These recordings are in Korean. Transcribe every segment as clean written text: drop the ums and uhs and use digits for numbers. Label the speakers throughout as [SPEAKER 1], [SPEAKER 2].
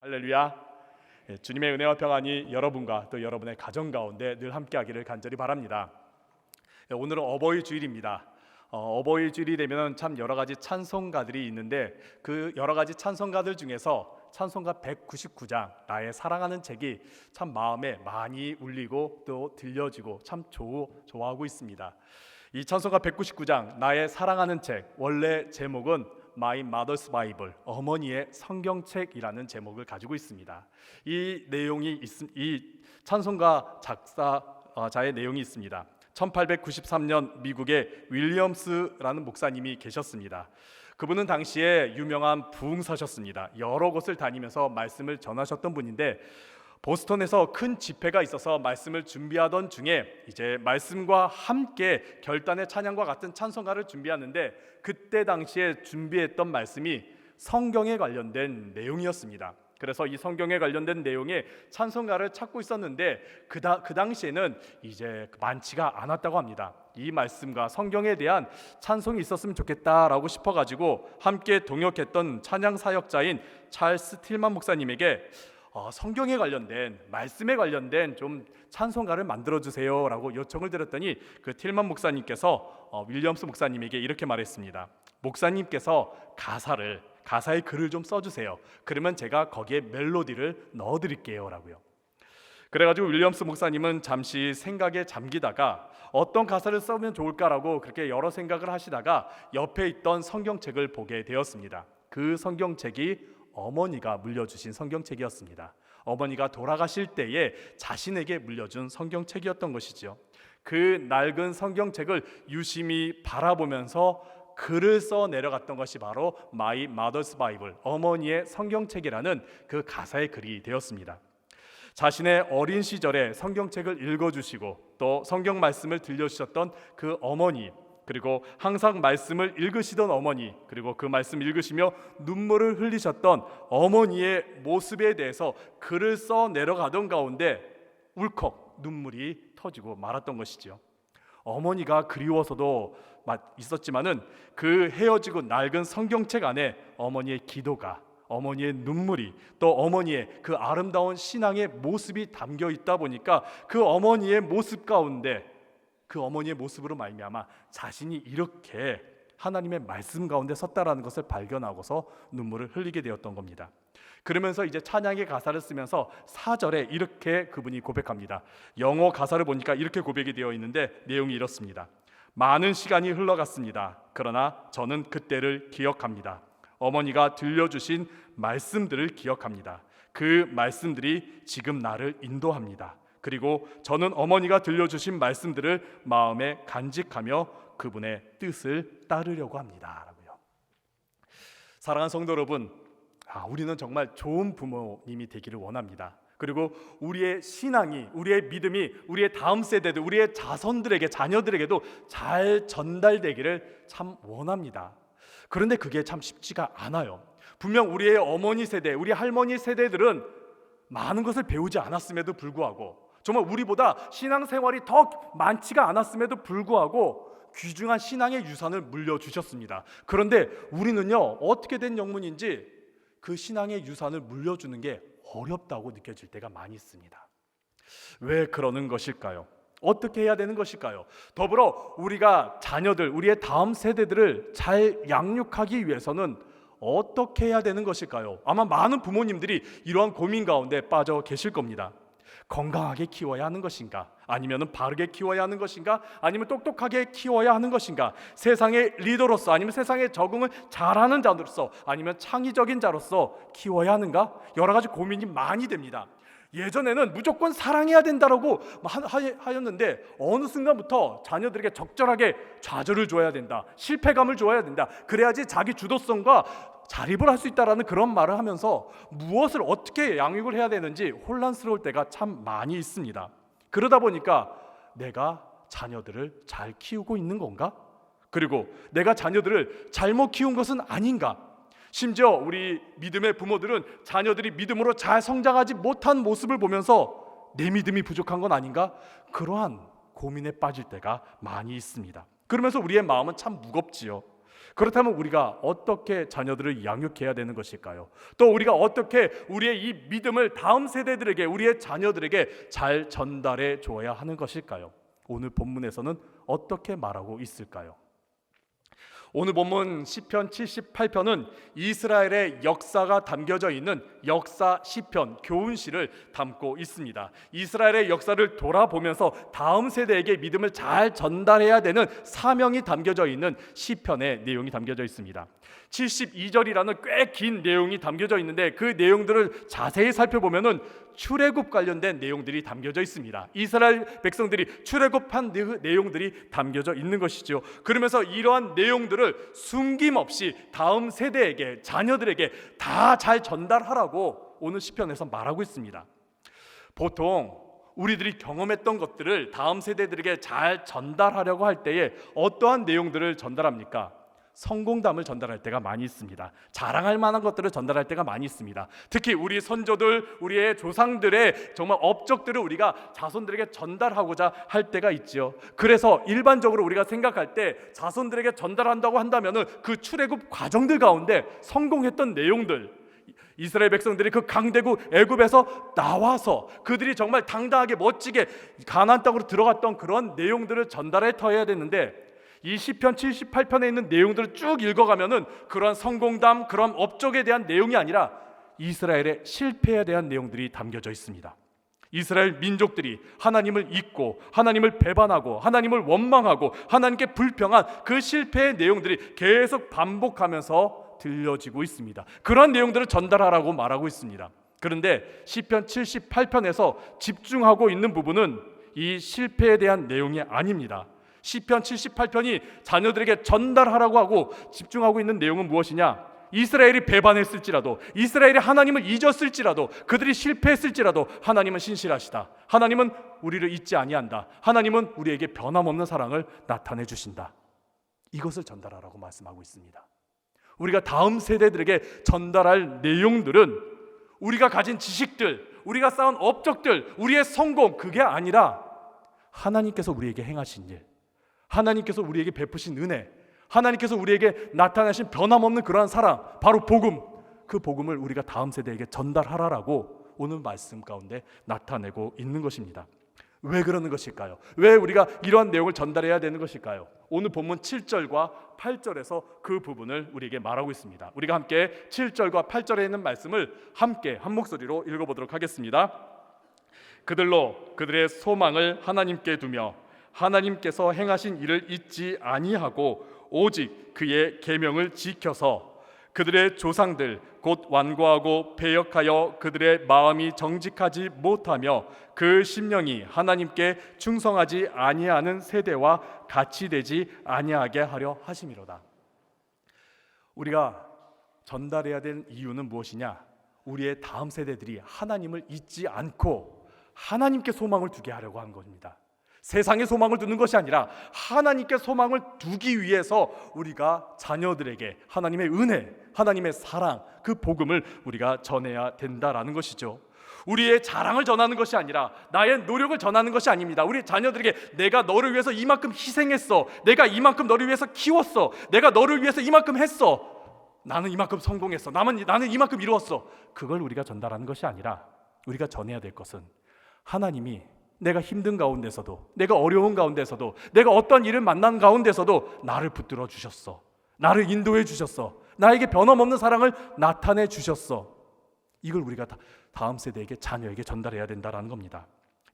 [SPEAKER 1] 할렐루야. 주님의 은혜와 평안이 여러분과 또 여러분의 가정 가운데 늘 함께하기를 간절히 바랍니다. 오늘은 어버이 주일입니다. 어버이 주일이 되면 참 여러 가지 찬송가들이 있는데 그 여러 가지 찬송가들 중에서 찬송가 199장 나의 사랑하는 책이 참 마음에 많이 울리고 또 들려지고 참 좋아하고 있습니다. 이 찬송가 199장 나의 사랑하는 책, 원래 제목은 My Mother's Bible, 어머니의 성경책이라는 제목을 가지고 있습니다. 이 찬송가 작사자의 내용이 있습니다. 1893년 미국의 윌리엄스라는 목사님이 계셨습니다. 그분은 당시에 유명한 부흥사셨습니다. 여러 곳을 다니면서 말씀을 전하셨던 분인데 보스턴에서 큰 집회가 있어서 말씀을 준비하던 중에 이제 말씀과 함께 결단의 찬양과 같은 찬송가를 준비하는데 그때 당시에 준비했던 말씀이 성경에 관련된 내용이었습니다. 그래서 이 성경에 관련된 내용의 찬송가를 찾고 있었는데 그 당시에는 이제 많지가 않았다고 합니다. 이 말씀과 성경에 대한 찬송이 있었으면 좋겠다라고 싶어가지고 함께 동역했던 찬양 사역자인 찰스 틸만 목사님에게 성경에 관련된 말씀에 관련된 좀 찬송가를 만들어주세요 라고 요청을 드렸더니 그 틸만 목사님께서 윌리엄스 목사님에게 이렇게 말했습니다. 목사님께서 가사의 글을 좀 써주세요. 그러면 제가 거기에 멜로디를 넣어드릴게요 라고요. 그래가지고 윌리엄스 목사님은 잠시 생각에 잠기다가 어떤 가사를 써면 좋을까라고 그렇게 여러 생각을 하시다가 옆에 있던 성경책을 보게 되었습니다. 그 성경책이 어머니가 물려주신 성경책이었습니다. 어머니가 돌아가실 때에 자신에게 물려준 성경책이었던 것이죠. 그 낡은 성경책을 유심히 바라보면서 글을 써 내려갔던 것이 바로 My Mother's Bible, 어머니의 성경책이라는 그 가사의 글이 되었습니다. 자신의 어린 시절에 성경책을 읽어주시고 또 성경 말씀을 들려주셨던 그 어머니, 그리고 항상 말씀을 읽으시던 어머니, 그리고 그 말씀 읽으시며 눈물을 흘리셨던 어머니의 모습에 대해서 글을 써 내려가던 가운데 울컥 눈물이 터지고 말았던 것이죠. 어머니가 그리워서도 있었지만은 그 헤어지고 낡은 성경책 안에 어머니의 기도가, 어머니의 눈물이, 또 어머니의 그 아름다운 신앙의 모습이 담겨 있다 보니까 그 어머니의 모습 가운데, 그 어머니의 모습으로 말미암아 자신이 이렇게 하나님의 말씀 가운데 섰다라는 것을 발견하고서 눈물을 흘리게 되었던 겁니다. 그러면서 이제 찬양의 가사를 쓰면서 4절에 이렇게 그분이 고백합니다. 영어 가사를 보니까 이렇게 고백이 되어 있는데 내용이 이렇습니다. 많은 시간이 흘러갔습니다. 그러나 저는 그때를 기억합니다. 어머니가 들려주신 말씀들을 기억합니다. 그 말씀들이 지금 나를 인도합니다. 그리고 저는 어머니가 들려주신 말씀들을 마음에 간직하며 그분의 뜻을 따르려고 합니다 라고요. 사랑하는 성도 여러분, 우리는 정말 좋은 부모님이 되기를 원합니다. 그리고 우리의 신앙이, 우리의 믿음이 우리의 다음 세대들, 우리의 자녀들에게도 잘 전달되기를 참 원합니다. 그런데 그게 참 쉽지가 않아요. 분명 우리의 어머니 세대, 우리 할머니 세대들은 많은 것을 배우지 않았음에도 불구하고, 정말 우리보다 신앙생활이 더 많지가 않았음에도 불구하고 귀중한 신앙의 유산을 물려주셨습니다. 그런데 우리는요, 어떻게 된 영문인지 그 신앙의 유산을 물려주는 게 어렵다고 느껴질 때가 많이 있습니다. 왜 그러는 것일까요? 어떻게 해야 되는 것일까요? 더불어 우리가 자녀들, 우리의 다음 세대들을 잘 양육하기 위해서는 어떻게 해야 되는 것일까요? 아마 많은 부모님들이 이러한 고민 가운데 빠져 계실 겁니다. 건강하게 키워야 하는 것인가? 아니면 바르게 키워야 하는 것인가? 아니면 똑똑하게 키워야 하는 것인가? 세상의 리더로서, 아니면 세상에 적응을 잘하는 자로서, 아니면 창의적인 자로서 키워야 하는가? 여러 가지 고민이 많이 됩니다. 예전에는 무조건 사랑해야 된다라고 하였는데 어느 순간부터 자녀들에게 적절하게 좌절을 줘야 된다, 실패감을 줘야 된다, 그래야지 자기 주도성과 자립을 할 수 있다라는 그런 말을 하면서 무엇을 어떻게 양육을 해야 되는지 혼란스러울 때가 참 많이 있습니다. 그러다 보니까 내가 자녀들을 잘 키우고 있는 건가? 그리고 내가 자녀들을 잘못 키운 것은 아닌가? 심지어 우리 믿음의 부모들은 자녀들이 믿음으로 잘 성장하지 못한 모습을 보면서 내 믿음이 부족한 건 아닌가? 그러한 고민에 빠질 때가 많이 있습니다. 그러면서 우리의 마음은 참 무겁지요. 그렇다면 우리가 어떻게 자녀들을 양육해야 되는 것일까요? 또 우리가 어떻게 우리의 이 믿음을 다음 세대들에게, 우리의 자녀들에게 잘 전달해 줘야 하는 것일까요? 오늘 본문에서는 어떻게 말하고 있을까요? 오늘 본문 시편 78편은 이스라엘의 역사가 담겨져 있는 역사 시편, 교훈시를 담고 있습니다. 이스라엘의 역사를 돌아보면서 다음 세대에게 믿음을 잘 전달해야 되는 사명이 담겨져 있는 시편의 내용이 담겨져 있습니다. 72절이라는 꽤 긴 내용이 담겨져 있는데 그 내용들을 자세히 살펴보면은 출애굽 관련된 내용들이 담겨져 있습니다. 이스라엘 백성들이 출애굽한 내용들이 담겨져 있는 것이죠. 그러면서 이러한 내용들을 숨김없이 다음 세대에게, 자녀들에게 다 잘 전달하라고 오늘 시편에서 말하고 있습니다. 보통 우리들이 경험했던 것들을 다음 세대들에게 잘 전달하려고 할 때에 어떠한 내용들을 전달합니까? 성공담을 전달할 때가 많이 있습니다. 자랑할 만한 것들을 전달할 때가 많이 있습니다. 특히 우리 선조들, 우리의 조상들의 정말 업적들을 우리가 자손들에게 전달하고자 할 때가 있죠. 그래서 일반적으로 우리가 생각할 때 자손들에게 전달한다고 한다면은 그 출애굽 과정들 가운데 성공했던 내용들, 이스라엘 백성들이 그 강대국 애굽에서 나와서 그들이 정말 당당하게 멋지게 가나안 땅으로 들어갔던 그런 내용들을 전달해 터야 되는데, 이 시편 78편에 있는 내용들을 쭉 읽어가면은 그러한 성공담, 그런 업적에 대한 내용이 아니라 이스라엘의 실패에 대한 내용들이 담겨져 있습니다. 이스라엘 민족들이 하나님을 잊고 하나님을 배반하고 하나님을 원망하고 하나님께 불평한 그 실패의 내용들이 계속 반복하면서 들려지고 있습니다. 그런 내용들을 전달하라고 말하고 있습니다. 그런데 시편 78편에서 집중하고 있는 부분은 이 실패에 대한 내용이 아닙니다. 시편 78편이 자녀들에게 전달하라고 하고 집중하고 있는 내용은 무엇이냐? 이스라엘이 배반했을지라도, 이스라엘이 하나님을 잊었을지라도, 그들이 실패했을지라도 하나님은 신실하시다. 하나님은 우리를 잊지 아니한다. 하나님은 우리에게 변함없는 사랑을 나타내 주신다. 이것을 전달하라고 말씀하고 있습니다. 우리가 다음 세대들에게 전달할 내용들은 우리가 가진 지식들, 우리가 쌓은 업적들, 우리의 성공, 그게 아니라 하나님께서 우리에게 행하신 일, 하나님께서 우리에게 베푸신 은혜, 하나님께서 우리에게 나타나신 변함없는 그러한 사랑, 바로 복음, 그 복음을 우리가 다음 세대에게 전달하라라고 오늘 말씀 가운데 나타내고 있는 것입니다. 왜 그러는 것일까요? 왜 우리가 이러한 내용을 전달해야 되는 것일까요? 오늘 본문 7절과 8절에서 그 부분을 우리에게 말하고 있습니다. 우리가 함께 7절과 8절에 있는 말씀을 함께 한 목소리로 읽어보도록 하겠습니다. 그들로 그들의 소망을 하나님께 두며 하나님께서 행하신 일을 잊지 아니하고 오직 그의 계명을 지켜서 그들의 조상들 곧 완고하고 패역하여 그들의 마음이 정직하지 못하며 그 심령이 하나님께 충성하지 아니하는 세대와 같이 되지 아니하게 하려 하심이로다. 우리가 전달해야 될 이유는 무엇이냐? 우리의 다음 세대들이 하나님을 잊지 않고 하나님께 소망을 두게 하려고 하는 겁니다. 세상에 소망을 두는 것이 아니라 하나님께 소망을 두기 위해서 우리가 자녀들에게 하나님의 은혜, 하나님의 사랑, 그 복음을 우리가 전해야 된다라는 것이죠. 우리의 자랑을 전하는 것이 아니라 나의 노력을 전하는 것이 아닙니다. 우리 자녀들에게 내가 너를 위해서 이만큼 희생했어, 내가 이만큼 너를 위해서 키웠어, 내가 너를 위해서 이만큼 했어, 나는 이만큼 성공했어, 나는 이만큼 이루었어, 그걸 우리가 전달하는 것이 아니라 우리가 전해야 될 것은 하나님이 내가 힘든 가운데서도, 내가 어려운 가운데서도, 내가 어떤 일을 만난 가운데서도 나를 붙들어 주셨어, 나를 인도해 주셨어, 나에게 변함없는 사랑을 나타내 주셨어. 이걸 우리가 다음 세대에게, 자녀에게 전달해야 된다는 겁니다.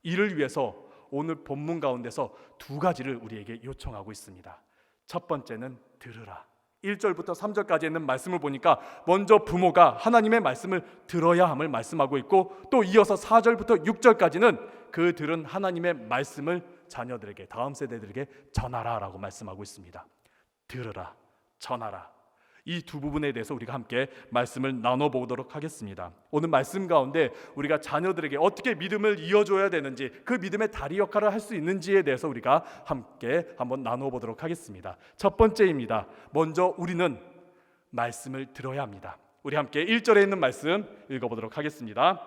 [SPEAKER 1] 이를 위해서 오늘 본문 가운데서 두 가지를 우리에게 요청하고 있습니다. 첫 번째는 들으라. 1절부터 3절까지 있는 말씀을 보니까 먼저 부모가 하나님의 말씀을 들어야 함을 말씀하고 있고, 또 이어서 4절부터 6절까지는 그 들은 하나님의 말씀을 자녀들에게, 다음 세대들에게 전하라라고 말씀하고 있습니다. 들으라, 전하라. 이 두 부분에 대해서 우리가 함께 말씀을 나눠보도록 하겠습니다. 오늘 말씀 가운데 우리가 자녀들에게 어떻게 믿음을 이어줘야 되는지, 그 믿음의 다리 역할을 할 수 있는지에 대해서 우리가 함께 한번 나눠보도록 하겠습니다. 첫 번째입니다. 먼저 우리는 말씀을 들어야 합니다. 우리 함께 1절에 있는 말씀 읽어보도록 하겠습니다.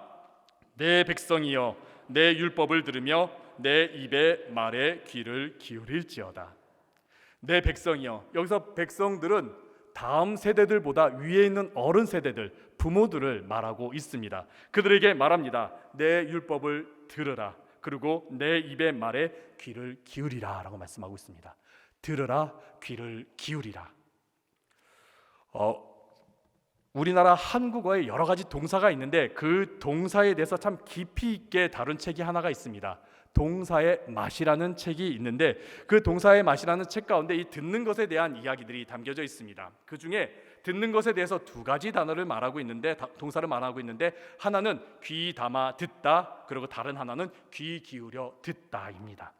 [SPEAKER 1] 내 백성이여 내 율법을 들으며 내 입의 말에 귀를 기울일지어다. 내 백성이여. 여기서 백성들은 다음 세대들보다 위에 있는 어른 세대들, 부모들을 말하고 있습니다. 그들에게 말합니다. 내 율법을 들으라. 그리고 내 입의 말에 귀를 기울이라 라고 말씀하고 있습니다. 들으라, 귀를 기울이라. 우리나라 한국어에 여러 가지 동사가 있는데 그 동사에 대해서 참 깊이 있게 다룬 책이 하나가 있습니다. 동사의 맛이라는 책이 있는데 그 동사의 맛이라는 책 가운데 이 듣는 것에 대한 이야기들이 담겨져 있습니다. 그 중에 듣는 것에 대해서 두 가지 단어를 말하고 있는데, 동사를 말하고 있는데, 하나는 귀 담아 듣다, 그리고 다른 하나는 귀 기울여 듣다입니다.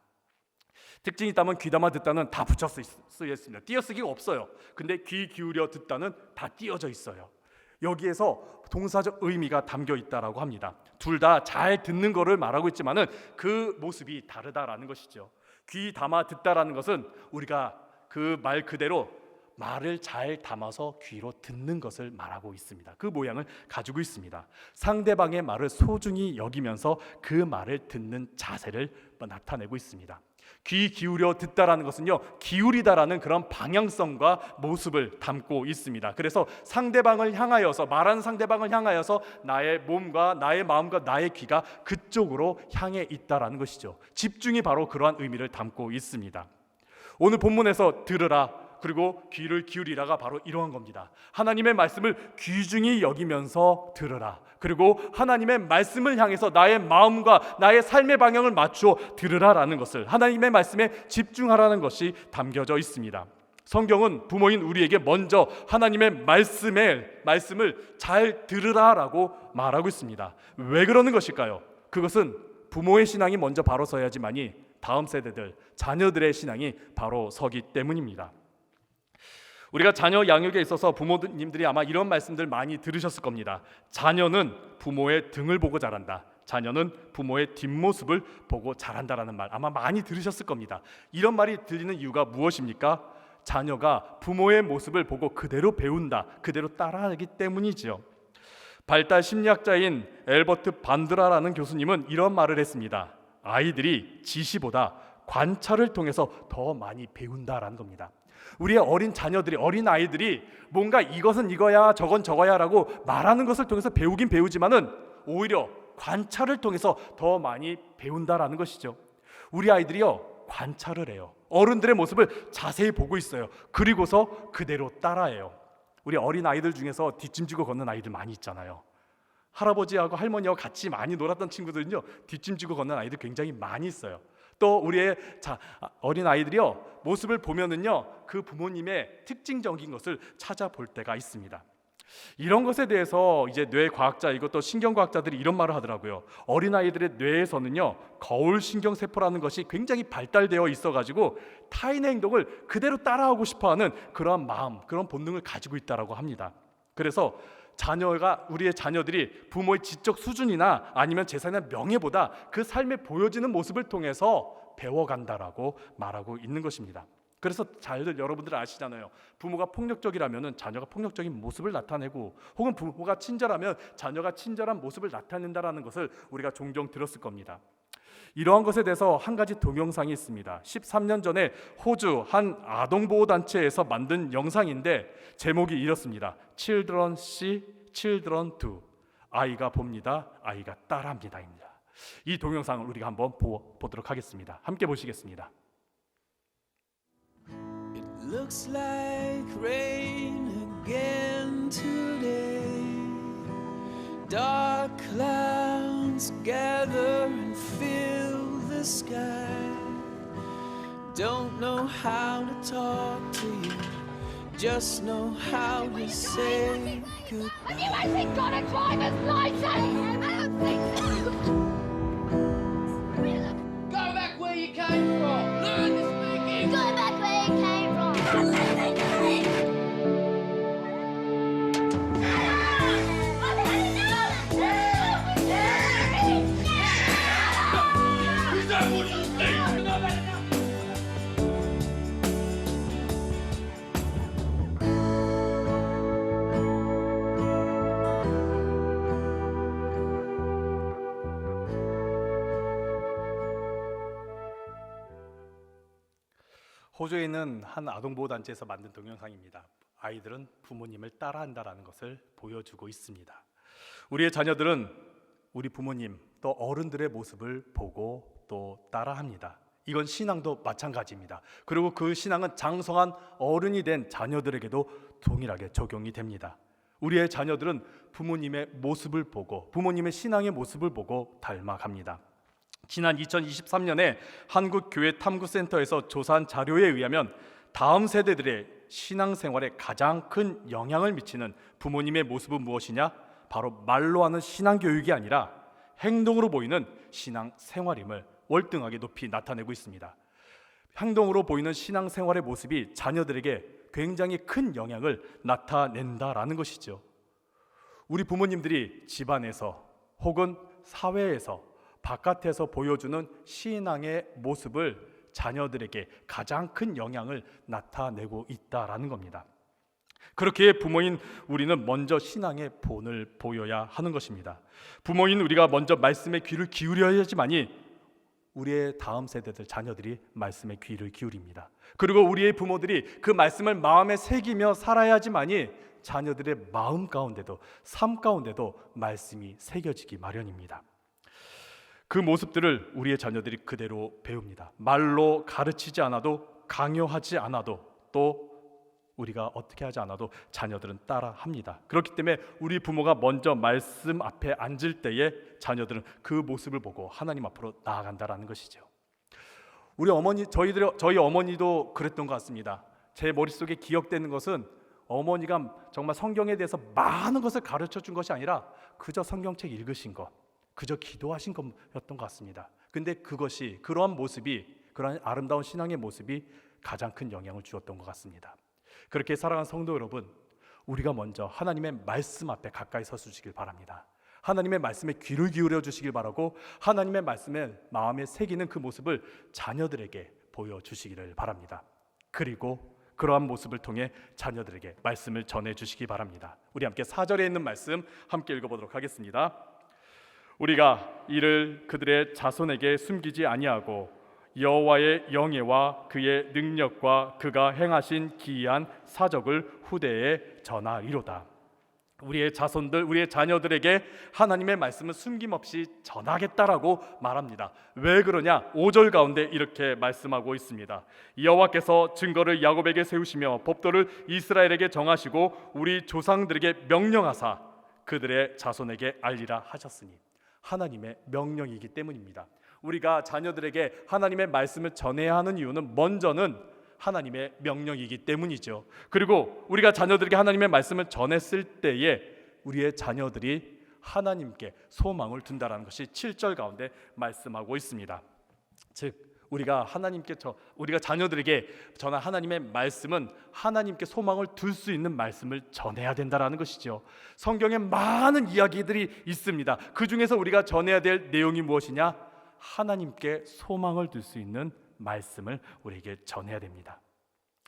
[SPEAKER 1] 특징이 있다면 귀 담아 듣다는 다 붙여 쓰여 있습니다. 띄어쓰기가 없어요. 근데 귀 기울여 듣다는 다 띄어져 있어요. 여기에서 동사적 의미가 담겨 있다라고 합니다. 둘 다 잘 듣는 거를 말하고 있지만은 그 모습이 다르다라는 것이죠. 귀 담아 듣다라는 것은 우리가 그 말 그대로 말을 잘 담아서 귀로 듣는 것을 말하고 있습니다. 그 모양을 가지고 있습니다. 상대방의 말을 소중히 여기면서 그 말을 듣는 자세를 나타내고 있습니다. 귀 기울여 듣다라는 것은요, 기울이다라는 그런 방향성과 모습을 담고 있습니다. 그래서 상대방을 향하여서, 말하는 상대방을 향하여서 나의 몸과 나의 마음과 나의 귀가 그쪽으로 향해 있다라는 것이죠. 집중이 바로 그러한 의미를 담고 있습니다. 오늘 본문에서 들으라, 그리고 귀를 기울이라가 바로 이러한 겁니다. 하나님의 말씀을 귀중히 여기면서 들으라. 그리고 하나님의 말씀을 향해서 나의 마음과 나의 삶의 방향을 맞추어 들으라라는 것을, 하나님의 말씀에 집중하라는 것이 담겨져 있습니다. 성경은 부모인 우리에게 먼저 하나님의 말씀을 잘 들으라라고 말하고 있습니다. 왜 그러는 것일까요? 그것은 부모의 신앙이 먼저 바로 서야지만이 다음 세대들, 자녀들의 신앙이 바로 서기 때문입니다. 우리가 자녀 양육에 있어서 부모님들이 아마 이런 말씀들 많이 들으셨을 겁니다. 자녀는 부모의 등을 보고 자란다. 자녀는 부모의 뒷모습을 보고 자란다라는 말 아마 많이 들으셨을 겁니다. 이런 말이 들리는 이유가 무엇입니까? 자녀가 부모의 모습을 보고 그대로 배운다, 그대로 따라하기 때문이지요. 발달 심리학자인 엘버트 반드라라는 교수님은 이런 말을 했습니다. 아이들이 지시보다 관찰을 통해서 더 많이 배운다라는 겁니다. 우리의 어린 자녀들이, 어린 아이들이 뭔가 이것은 이거야 저건 저거야 라고 말하는 것을 통해서 배우긴 배우지만은 오히려 관찰을 통해서 더 많이 배운다라는 것이죠. 우리 아이들이요, 관찰을 해요. 어른들의 모습을 자세히 보고 있어요. 그리고서 그대로 따라해요. 우리 어린 아이들 중에서 뒷짐지고 걷는 아이들 많이 있잖아요. 할아버지하고 할머니하고 같이 많이 놀았던 친구들은요, 뒷짐지고 걷는 아이들 굉장히 많이 있어요. 또 우리의 어린 아이들이요, 모습을 보면은요, 그 부모님의 특징적인 것을 찾아볼 때가 있습니다. 이런 것에 대해서 이제 뇌과학자, 이것도 신경과학자들이 이런 말을 하더라고요. 어린 아이들의 뇌에서는요, 거울 신경세포라는 것이 굉장히 발달되어 있어가지고 타인의 행동을 그대로 따라하고 싶어하는 그런 마음, 그런 본능을 가지고 있다라고 합니다. 그래서 우리의 자녀들이 부모의 지적 수준이나 아니면 재산이나 명예보다 그 삶에 보여지는 모습을 통해서 배워간다라고 말하고 있는 것입니다. 그래서 잘들 여러분들 아시잖아요. 부모가 폭력적이라면 자녀가 폭력적인 모습을 나타내고, 혹은 부모가 친절하면 자녀가 친절한 모습을 나타낸다라는 것을 우리가 종종 들었을 겁니다. 이러한 것에 대해서 한 가지 동영상이 있습니다. 13년 전에 호주 한 아동보호단체에서 만든 영상인데 제목이 이렇습니다. Children see, children do. 아이가 봅니다, 아이가 따라합니다입니다. 이 동영상을 우리가 한번 보도록 하겠습니다. 함께 보시겠습니다.
[SPEAKER 2] It looks like rain again today. Dark clouds gather and fill the sky. Don't know how to talk to you, just know how to say goodbye.
[SPEAKER 3] Have you actually got a driver's license? I don't think so.
[SPEAKER 4] Go back where you came from. Learn to speak English.
[SPEAKER 3] Go back where you came from.
[SPEAKER 4] Is that what you think?
[SPEAKER 1] 호주에 있는 한 아동보호단체에서 만든 동영상입니다. 아이들은 부모님을 따라한다라는 것을 보여주고 있습니다. 우리의 자녀들은 우리 부모님 또 어른들의 모습을 보고 또 따라합니다. 이건 신앙도 마찬가지입니다. 그리고 그 신앙은 장성한 어른이 된 자녀들에게도 동일하게 적용이 됩니다. 우리의 자녀들은 부모님의 모습을 보고 부모님의 신앙의 모습을 보고 닮아갑니다. 지난 2023년에 한국교회탐구센터에서 조사한 자료에 의하면 다음 세대들의 신앙생활에 가장 큰 영향을 미치는 부모님의 모습은 무엇이냐? 바로 말로 하는 신앙교육이 아니라 행동으로 보이는 신앙생활임을 월등하게 높이 나타내고 있습니다. 행동으로 보이는 신앙생활의 모습이 자녀들에게 굉장히 큰 영향을 나타낸다라는 것이죠. 우리 부모님들이 집안에서 혹은 사회에서 바깥에서 보여주는 신앙의 모습을 자녀들에게 가장 큰 영향을 나타내고 있다라는 겁니다. 그렇게 부모인 우리는 먼저 신앙의 본을 보여야 하는 것입니다. 부모인 우리가 먼저 말씀에 귀를 기울여야지만이 우리의 다음 세대들 자녀들이 말씀에 귀를 기울입니다. 그리고 우리의 부모들이 그 말씀을 마음에 새기며 살아야지만이 자녀들의 마음 가운데도 삶 가운데도 말씀이 새겨지기 마련입니다. 그 모습들을 우리의 자녀들이 그대로 배웁니다. 말로 가르치지 않아도, 강요하지 않아도, 또 우리가 어떻게 하지 않아도 자녀들은 따라합니다. 그렇기 때문에 우리 부모가 먼저 말씀 앞에 앉을 때에 자녀들은 그 모습을 보고 하나님 앞으로 나아간다라는 것이죠. 우리 어머니, 저희 어머니도 그랬던 것 같습니다. 제 머릿속에 기억되는 것은 어머니가 정말 성경에 대해서 많은 것을 가르쳐 준 것이 아니라 그저 성경책 읽으신 것, 그저 기도하신 것이었던 것 같습니다. 근데 그러한 모습이, 그러한 아름다운 신앙의 모습이 가장 큰 영향을 주었던 것 같습니다. 그렇게 사랑하는 성도 여러분, 우리가 먼저 하나님의 말씀 앞에 가까이 서 주시길 바랍니다. 하나님의 말씀에 귀를 기울여 주시길 바라고 하나님의 말씀에 마음에 새기는 그 모습을 자녀들에게 보여주시기를 바랍니다. 그리고 그러한 모습을 통해 자녀들에게 말씀을 전해 주시기 바랍니다. 우리 함께 4절에 있는 말씀 함께 읽어보도록 하겠습니다. 우리가 이를 그들의 자손에게 숨기지 아니하고 여호와의 영예와 그의 능력과 그가 행하신 기이한 사적을 후대에 전하리로다. 우리의 자손들, 우리의 자녀들에게 하나님의 말씀을 숨김없이 전하겠다라고 말합니다. 왜 그러냐? 5절 가운데 이렇게 말씀하고 있습니다. 여호와께서 증거를 야곱에게 세우시며 법도를 이스라엘에게 정하시고 우리 조상들에게 명령하사 그들의 자손에게 알리라 하셨으니, 하나님의 명령이기 때문입니다. 우리가 자녀들에게 하나님의 말씀을 전해야 하는 이유는 먼저는 하나님의 명령이기 때문이죠. 그리고 우리가 자녀들에게 하나님의 말씀을 전했을 때에 우리의 자녀들이 하나님께 소망을 둔다라는 것이 7절 가운데 말씀하고 있습니다. 즉 우리가 자녀들에게 전한 하나님의 말씀은 하나님께 소망을 둘 수 있는 말씀을 전해야 된다라는 것이죠. 성경에 많은 이야기들이 있습니다. 그 중에서 우리가 전해야 될 내용이 무엇이냐? 하나님께 소망을 둘 수 있는 말씀을 우리에게 전해야 됩니다.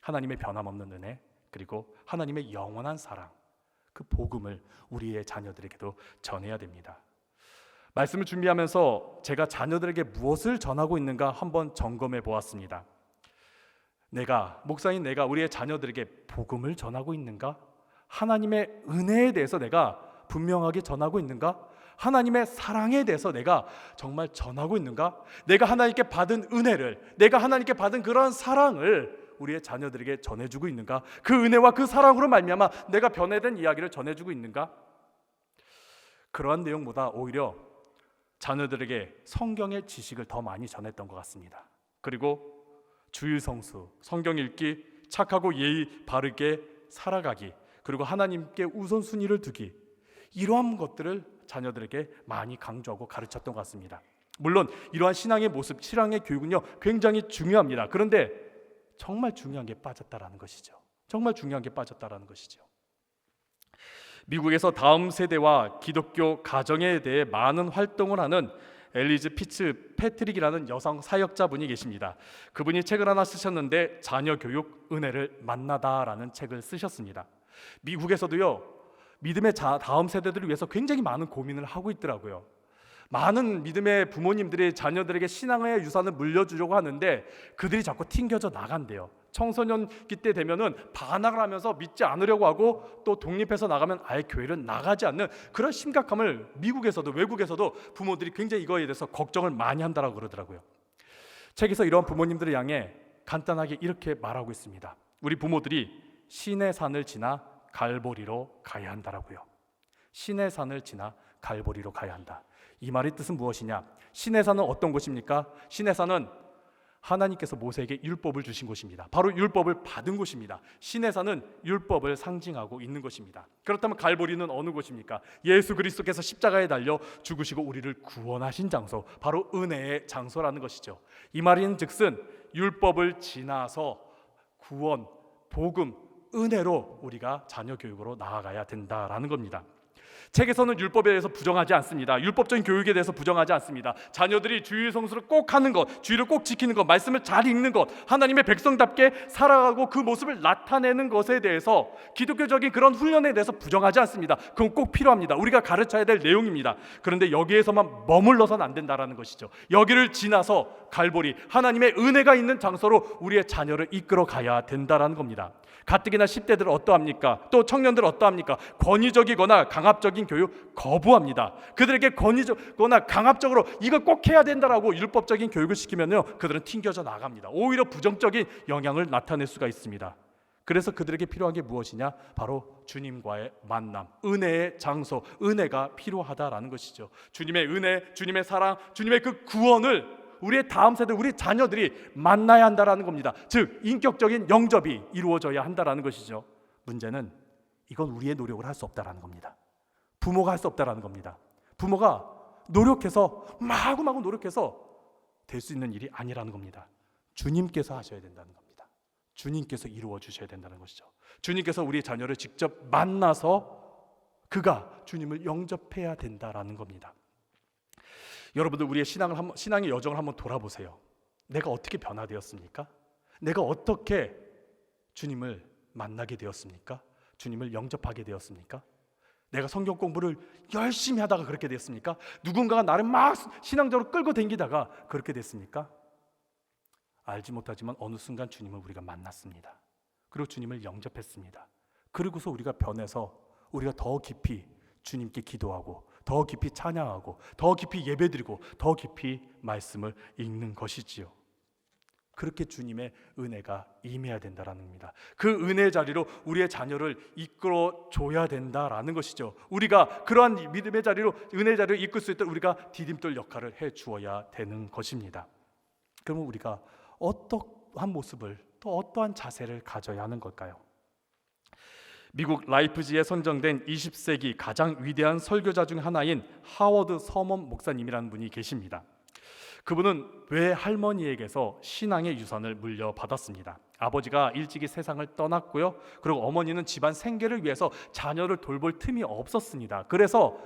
[SPEAKER 1] 하나님의 변함없는 은혜, 그리고 하나님의 영원한 사랑, 그 복음을 우리의 자녀들에게도 전해야 됩니다. 말씀을 준비하면서 제가 자녀들에게 무엇을 전하고 있는가 한번 점검해 보았습니다. 목사인 내가 우리의 자녀들에게 복음을 전하고 있는가? 하나님의 은혜에 대해서 내가 분명하게 전하고 있는가? 하나님의 사랑에 대해서 내가 정말 전하고 있는가? 내가 하나님께 받은 은혜를, 내가 하나님께 받은 그런 사랑을 우리의 자녀들에게 전해주고 있는가? 그 은혜와 그 사랑으로 말미암아 내가 변화된 이야기를 전해주고 있는가? 그러한 내용보다 오히려 자녀들에게 성경의 지식을 더 많이 전했던 것 같습니다. 그리고 주일성수, 성경 읽기, 착하고 예의 바르게 살아가기, 그리고 하나님께 우선순위를 두기, 이러한 것들을 자녀들에게 많이 강조하고 가르쳤던 것 같습니다. 물론 이러한 신앙의 모습, 신앙의 교육은요 굉장히 중요합니다. 그런데 정말 중요한 게 빠졌다라는 것이죠. 정말 중요한 게 빠졌다라는 것이죠. 미국에서 다음 세대와 기독교 가정에 대해 많은 활동을 하는 엘리즈 피츠 패트릭이라는 여성 사역자분이 계십니다. 그분이 책을 하나 쓰셨는데 자녀 교육 은혜를 만나다라는 책을 쓰셨습니다. 미국에서도요 믿음의 다음 세대들을 위해서 굉장히 많은 고민을 하고 있더라고요. 많은 믿음의 부모님들이 자녀들에게 신앙의 유산을 물려주려고 하는데 그들이 자꾸 튕겨져 나간대요. 청소년기 때 되면은 반항을 하면서 믿지 않으려고 하고 또 독립해서 나가면 아예 교회를 나가지 않는 그런 심각함을 미국에서도 외국에서도 부모들이 굉장히 이거에 대해서 걱정을 많이 한다라고 그러더라고요. 책에서 이런 부모님들을 향해 간단하게 이렇게 말하고 있습니다. 우리 부모들이 신의 산을 지나 갈보리로 가야 한다라고요. 신의 산을 지나 갈보리로 가야 한다. 이 말의 뜻은 무엇이냐? 신의 산은 어떤 곳입니까? 신의 산은 하나님께서 모세에게 율법을 주신 곳입니다. 바로 율법을 받은 곳입니다. 신의 산은 율법을 상징하고 있는 곳입니다. 그렇다면 갈보리는 어느 곳입니까? 예수 그리스도께서 십자가에 달려 죽으시고 우리를 구원하신 장소, 바로 은혜의 장소라는 것이죠. 이 말인 즉슨 율법을 지나서 구원, 복음, 은혜로 우리가 자녀 교육으로 나아가야 된다라는 겁니다. 책에서는 율법에 대해서 부정하지 않습니다. 율법적인 교육에 대해서 부정하지 않습니다. 자녀들이 주일 성수를 꼭 하는 것, 주일을 꼭 지키는 것, 말씀을 잘 읽는 것, 하나님의 백성답게 살아가고 그 모습을 나타내는 것에 대해서 기독교적인 그런 훈련에 대해서 부정하지 않습니다. 그건 꼭 필요합니다. 우리가 가르쳐야 될 내용입니다. 그런데 여기에서만 머물러서는 안 된다라는 것이죠. 여기를 지나서 갈보리, 하나님의 은혜가 있는 장소로 우리의 자녀를 이끌어 가야 된다라는 겁니다. 가뜩이나 10대들 어떠합니까? 또 청년들 어떠합니까? 권위적이거나 강압적인 교육 거부합니다. 그들에게 권위적거나 강압적으로 이거 꼭 해야 된다라고 율법적인 교육을 시키면요, 그들은 튕겨져 나갑니다. 오히려 부정적인 영향을 나타낼 수가 있습니다. 그래서 그들에게 필요한 게 무엇이냐? 바로 주님과의 만남, 은혜의 장소, 은혜가 필요하다라는 것이죠. 주님의 은혜, 주님의 사랑, 주님의 그 구원을 우리의 다음 세대, 우리 자녀들이 만나야 한다라는 겁니다. 즉 인격적인 영접이 이루어져야 한다라는 것이죠. 문제는 이건 우리의 노력을 할 수 없다라는 겁니다. 부모가 할 수 없다라는 겁니다. 부모가 노력해서 마구마구 노력해서 될 수 있는 일이 아니라는 겁니다. 주님께서 하셔야 된다는 겁니다. 주님께서 이루어 주셔야 된다는 것이죠. 주님께서 우리 자녀를 직접 만나서 그가 주님을 영접해야 된다라는 겁니다. 여러분들 우리의 신앙의 여정을 한번 돌아보세요. 내가 어떻게 변화되었습니까? 내가 어떻게 주님을 만나게 되었습니까? 주님을 영접하게 되었습니까? 내가 성경 공부를 열심히 하다가 그렇게 됐습니까? 누군가가 나를 막 신앙적으로 끌고 다니다가 그렇게 됐습니까? 알지 못하지만 어느 순간 주님을 우리가 만났습니다. 그리고 주님을 영접했습니다. 그리고서 우리가 변해서 우리가 더 깊이 주님께 기도하고 더 깊이 찬양하고 더 깊이 예배드리고 더 깊이 말씀을 읽는 것이지요. 그렇게 주님의 은혜가 임해야 된다라는 겁니다. 그 은혜의 자리로 우리의 자녀를 이끌어 줘야 된다라는 것이죠. 우리가 그러한 믿음의 자리로, 은혜의 자리로 이끌 수 있도록 우리가 디딤돌 역할을 해 주어야 되는 것입니다. 그러면 우리가 어떠한 모습을, 또 어떠한 자세를 가져야 하는 걸까요? 미국 라이프지에 선정된 20세기 가장 위대한 설교자 중 하나인 하워드 서먼 목사님이라는 분이 계십니다. 그분은 외할머니에게서 신앙의 유산을 물려받았습니다. 아버지가 일찍이 세상을 떠났고요. 그리고 어머니는 집안 생계를 위해서 자녀를 돌볼 틈이 없었습니다. 그래서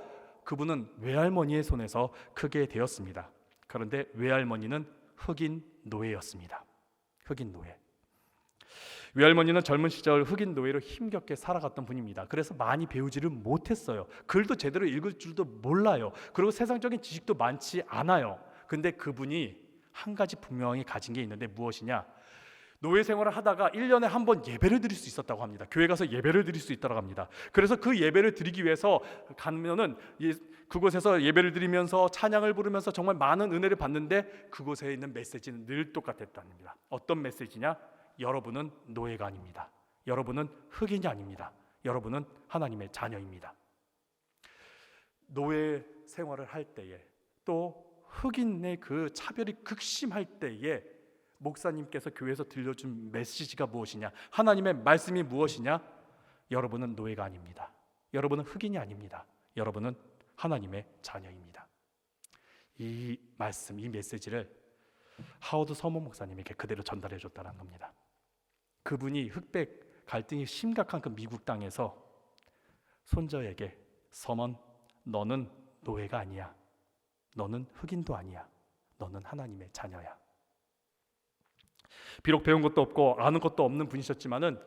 [SPEAKER 1] 그분은 외할머니의 손에서 크게 되었습니다. 그런데 외할머니는 흑인 노예였습니다. 흑인 노예. 외할머니는 젊은 시절 흑인 노예로 힘겹게 살아갔던 분입니다. 그래서 많이 배우지를 못했어요. 글도 제대로 읽을 줄도 몰라요. 그리고 세상적인 지식도 많지 않아요. 근데 그분이 한 가지 분명히 가진 게 있는데 무엇이냐? 노예 생활을 하다가 1년에 한 번 예배를 드릴 수 있었다고 합니다. 교회 가서 예배를 드릴 수 있다고 합니다. 그래서 그 예배를 드리기 위해서 가면은 그곳에서 예배를 드리면서 찬양을 부르면서 정말 많은 은혜를 받는데 그곳에 있는 메시지는 늘 똑같았답니다. 어떤 메시지냐? 여러분은 노예가 아닙니다. 여러분은 흑인이 아닙니다. 여러분은 하나님의 자녀입니다. 노예 생활을 할 때에 또 흑인의 그 차별이 극심할 때에 목사님께서 교회에서 들려준 메시지가 무엇이냐? 하나님의 말씀이 무엇이냐? 여러분은 노예가 아닙니다. 여러분은 흑인이 아닙니다. 여러분은 하나님의 자녀입니다. 이 말씀, 이 메시지를 하워드 서먼 목사님에게 그대로 전달해 줬다는 겁니다. 그분이 흑백 갈등이 심각한 그 미국 땅에서 손자에게 서먼, 너는 노예가 아니야. 너는 흑인도 아니야. 너는 하나님의 자녀야. 비록 배운 것도 없고 아는 것도 없는 분이셨지만은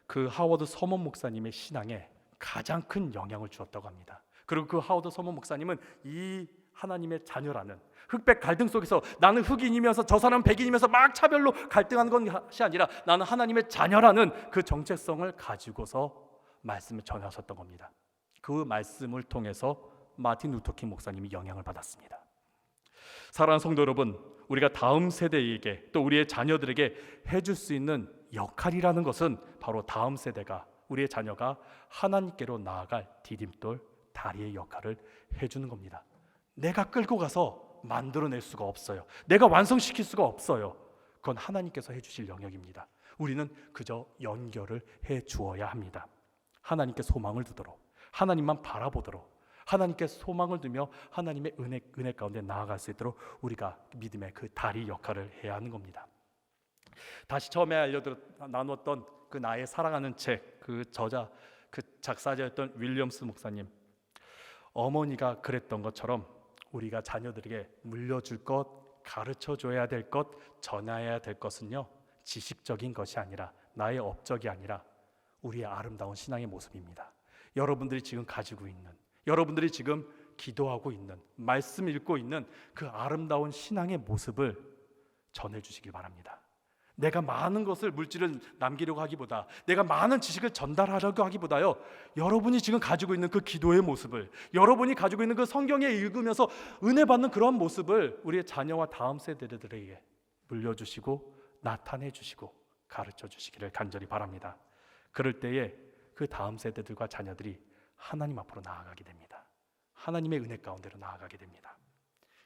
[SPEAKER 1] 그 하워드 서먼 목사님의 신앙에 가장 큰 영향을 주었다고 합니다. 그리고 그 하워드 서먼 목사님은 이 하나님의 자녀라는, 흑백 갈등 속에서 나는 흑인이면서 저 사람은 백인이면서 막 차별로 갈등하는 것이 아니라 나는 하나님의 자녀라는 그 정체성을 가지고서 말씀을 전하셨던 겁니다. 그 말씀을 통해서 마틴 루터킹 목사님이 영향을 받았습니다. 사랑하는 성도 여러분, 우리가 다음 세대에게 또 우리의 자녀들에게 해줄 수 있는 역할이라는 것은 바로 다음 세대가, 우리의 자녀가 하나님께로 나아갈 디딤돌, 다리의 역할을 해주는 겁니다. 내가 끌고 가서 만들어낼 수가 없어요. 내가 완성시킬 수가 없어요. 그건 하나님께서 해주실 영역입니다. 우리는 그저 연결을 해 주어야 합니다. 하나님께 소망을 두도록, 하나님만 바라보도록, 하나님께 소망을 두며 하나님의 은혜 가운데 나아갈 수 있도록 우리가 믿음의 그 다리 역할을 해야 하는 겁니다. 다시 처음에 나눴던 그 나의 사랑하는 책, 그 저자, 그 작사자였던 윌리엄스 목사님, 어머니가 그랬던 것처럼 우리가 자녀들에게 물려줄 것, 가르쳐줘야 될 것, 전해야 될 것은요, 지식적인 것이 아니라, 나의 업적이 아니라 우리의 아름다운 신앙의 모습입니다. 여러분들이 지금 가지고 있는, 여러분들이 지금 기도하고 있는, 말씀 읽고 있는 그 아름다운 신앙의 모습을 전해주시기 바랍니다. 내가 많은 것을, 물질을 남기려고 하기보다, 내가 많은 지식을 전달하려고 하기보다요, 여러분이 지금 가지고 있는 그 기도의 모습을, 여러분이 가지고 있는 그 성경에 읽으면서 은혜 받는 그런 모습을 우리의 자녀와 다음 세대들에게 물려주시고 나타내 주시고 가르쳐 주시기를 간절히 바랍니다. 그럴 때에 그 다음 세대들과 자녀들이 하나님 앞으로 나아가게 됩니다. 하나님의 은혜 가운데로 나아가게 됩니다.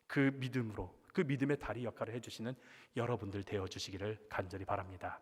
[SPEAKER 1] 그 믿음으로, 그 믿음의 다리 역할을 해주시는 여러분들 되어주시기를 간절히 바랍니다.